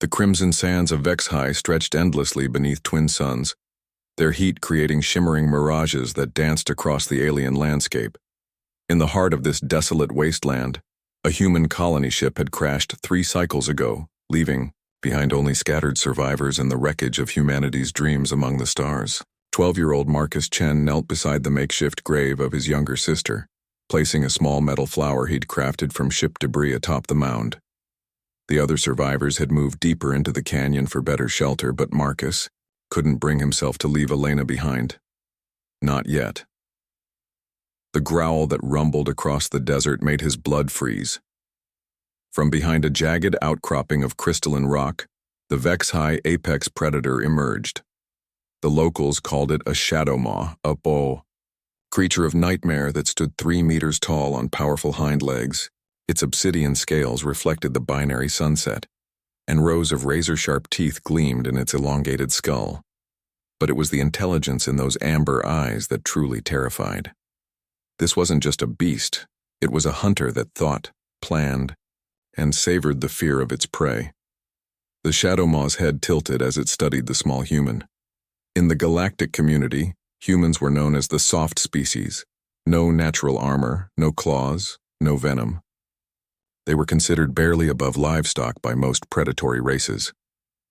The crimson sands of Vexhai stretched endlessly beneath twin suns, their heat creating shimmering mirages that danced across the alien landscape. In the heart of this desolate wasteland, a human colony ship had crashed 3 cycles ago, leaving behind only scattered survivors and the wreckage of humanity's dreams among the stars. 12-year-old Marcus Chen knelt beside the makeshift grave of his younger sister, placing a small metal flower he'd crafted from ship debris atop the mound. The other survivors had moved deeper into the canyon for better shelter, but Marcus couldn't bring himself to leave Elena behind. Not yet. The growl that rumbled across the desert made his blood freeze. From behind a jagged outcropping of crystalline rock, the Vexhai apex predator emerged. The locals called it a shadow maw, a bo, creature of nightmare that stood 3 meters tall on powerful hind legs. Its obsidian scales reflected the binary sunset, and rows of razor-sharp teeth gleamed in its elongated skull. But it was the intelligence in those amber eyes that truly terrified. This wasn't just a beast, it was a hunter that thought, planned, and savored the fear of its prey. The shadow maw's head tilted as it studied the small human. In the galactic community, humans were known as the soft species. No natural armor, no claws, no venom. They were considered barely above livestock by most predatory races.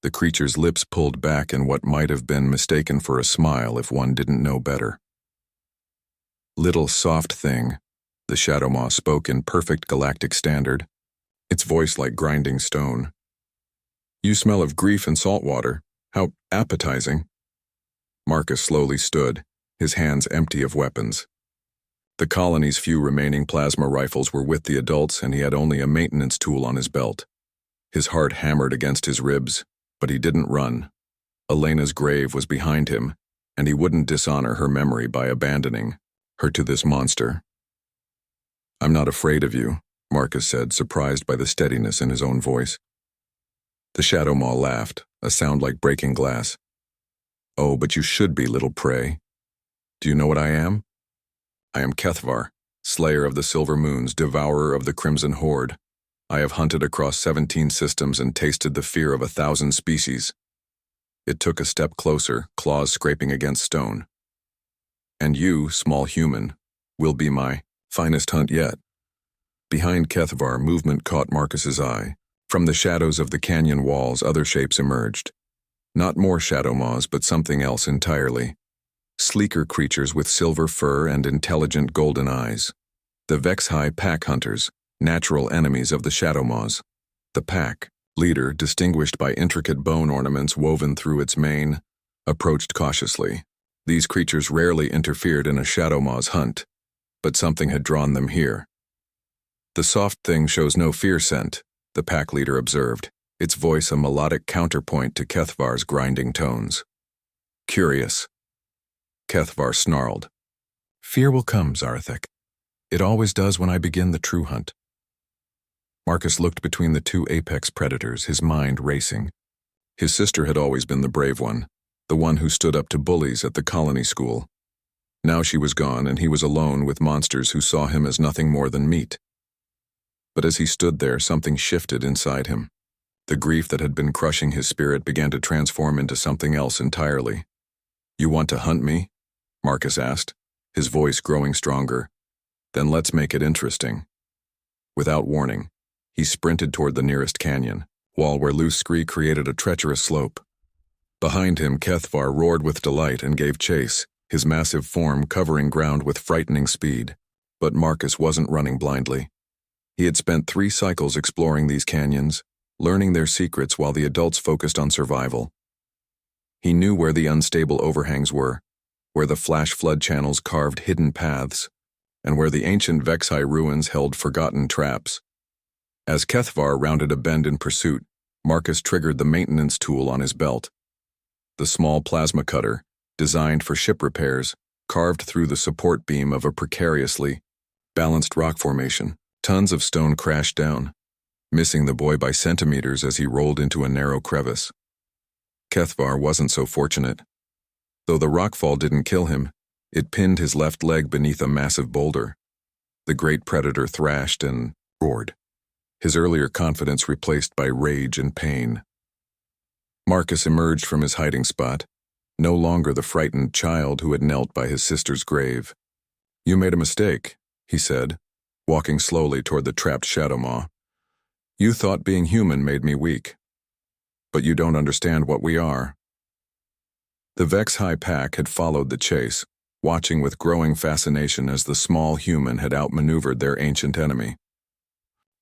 The creature's lips pulled back in what might have been mistaken for a smile if one didn't know better. "Little soft thing," the shadow maw spoke in perfect galactic standard, its voice like grinding stone. "You smell of grief and salt water. How appetizing." Marcus slowly stood, his hands empty of weapons. The colony's few remaining plasma rifles were with the adults, and he had only a maintenance tool on his belt. His heart hammered against his ribs, but he didn't run. Elena's grave was behind him, and he wouldn't dishonor her memory by abandoning her to this monster. "I'm not afraid of you," Marcus said, surprised by the steadiness in his own voice. The shadow maw laughed, a sound like breaking glass. "Oh, but you should be, little prey. Do you know what I am? I am Kethvar, slayer of the silver moons, devourer of the crimson horde. I have hunted across 17 systems and tasted the fear of 1,000 species." It took a step closer, claws scraping against stone. "And you, small human, will be my finest hunt yet." Behind Kethvar, movement caught Marcus's eye. From the shadows of the canyon walls, other shapes emerged. Not more shadow maws, but something else entirely. Sleeker creatures with silver fur and intelligent golden eyes. The Vexhai pack hunters, natural enemies of the shadow maws. The pack leader, distinguished by intricate bone ornaments woven through its mane, approached cautiously. These creatures rarely interfered in a shadow maw's hunt, but something had drawn them here. "The soft thing shows no fear scent," the pack leader observed, its voice a melodic counterpoint to Kethvar's grinding tones. "Curious." Kethvar snarled. "Fear will come, Zarathek. It always does when I begin the true hunt." Marcus looked between the 2 apex predators, his mind racing. His sister had always been the brave one, the one who stood up to bullies at the colony school. Now she was gone, and he was alone with monsters who saw him as nothing more than meat. But as he stood there, something shifted inside him. The grief that had been crushing his spirit began to transform into something else entirely. "You want to hunt me?" Marcus asked, his voice growing stronger. "Then let's make it interesting." Without warning, he sprinted toward the nearest canyon, wall where loose scree created a treacherous slope. Behind him, Kethvar roared with delight and gave chase, his massive form covering ground with frightening speed. But Marcus wasn't running blindly. He had spent 3 cycles exploring these canyons, learning their secrets while the adults focused on survival. He knew where the unstable overhangs were, where the flash flood channels carved hidden paths, and where the ancient Vexhai ruins held forgotten traps. As Kethvar rounded a bend in pursuit, Marcus triggered the maintenance tool on his belt. The small plasma cutter, designed for ship repairs, carved through the support beam of a precariously balanced rock formation. Tons of stone crashed down, missing the boy by centimeters as he rolled into a narrow crevice. Kethvar wasn't so fortunate. Though the rockfall didn't kill him, it pinned his left leg beneath a massive boulder. The great predator thrashed and roared, his earlier confidence replaced by rage and pain. Marcus emerged from his hiding spot, no longer the frightened child who had knelt by his sister's grave. "You made a mistake," he said, walking slowly toward the trapped shadow maw. "You thought being human made me weak. But you don't understand what we are." The Vex High pack had followed the chase, watching with growing fascination as the small human had outmaneuvered their ancient enemy.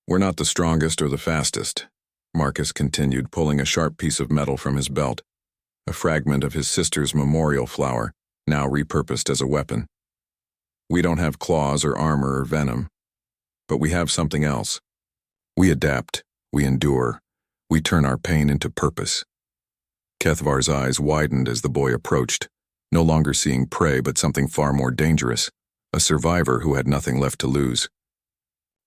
"We're not the strongest or the fastest," Marcus continued, pulling a sharp piece of metal from his belt, a fragment of his sister's memorial flower, now repurposed as a weapon. "We don't have claws or armor or venom, but we have something else. We adapt, we endure, we turn our pain into purpose." Kethvar's eyes widened as the boy approached, no longer seeing prey but something far more dangerous, a survivor who had nothing left to lose.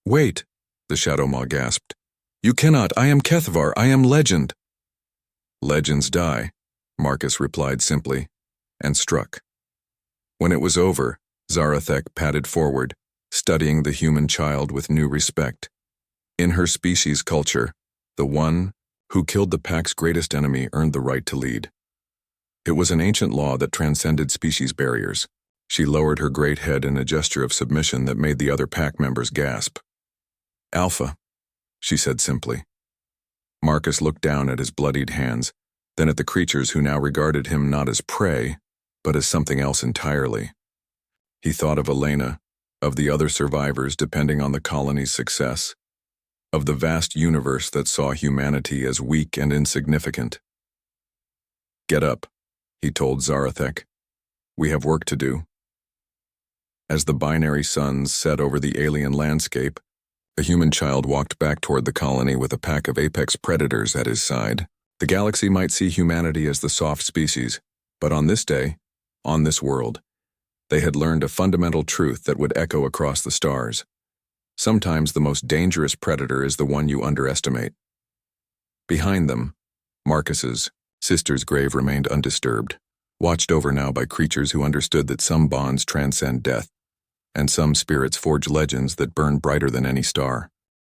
"Wait," the Shadow Maw gasped. "You cannot. I am Kethvar. I am legend." "Legends die," Marcus replied simply, and struck. When it was over, Zarathek padded forward, studying the human child with new respect. In her species culture, the one who killed the pack's greatest enemy earned the right to lead. It was an ancient law that transcended species barriers. She lowered her great head in a gesture of submission that made the other pack members gasp. "Alpha," she said simply. Marcus looked down at his bloodied hands, then at the creatures who now regarded him not as prey, but as something else entirely. He thought of Elena, of the other survivors depending on the colony's success, of the vast universe that saw humanity as weak and insignificant. "Get up," he told Zarathek. "We have work to do." As the binary suns set over the alien landscape, a human child walked back toward the colony with a pack of apex predators at his side. The galaxy might see humanity as the soft species, but on this day, on this world, they had learned a fundamental truth that would echo across the stars. Sometimes the most dangerous predator is the one you underestimate. Behind them, Marcus's sister's grave remained undisturbed, watched over now by creatures who understood that some bonds transcend death, and some spirits forge legends that burn brighter than any star.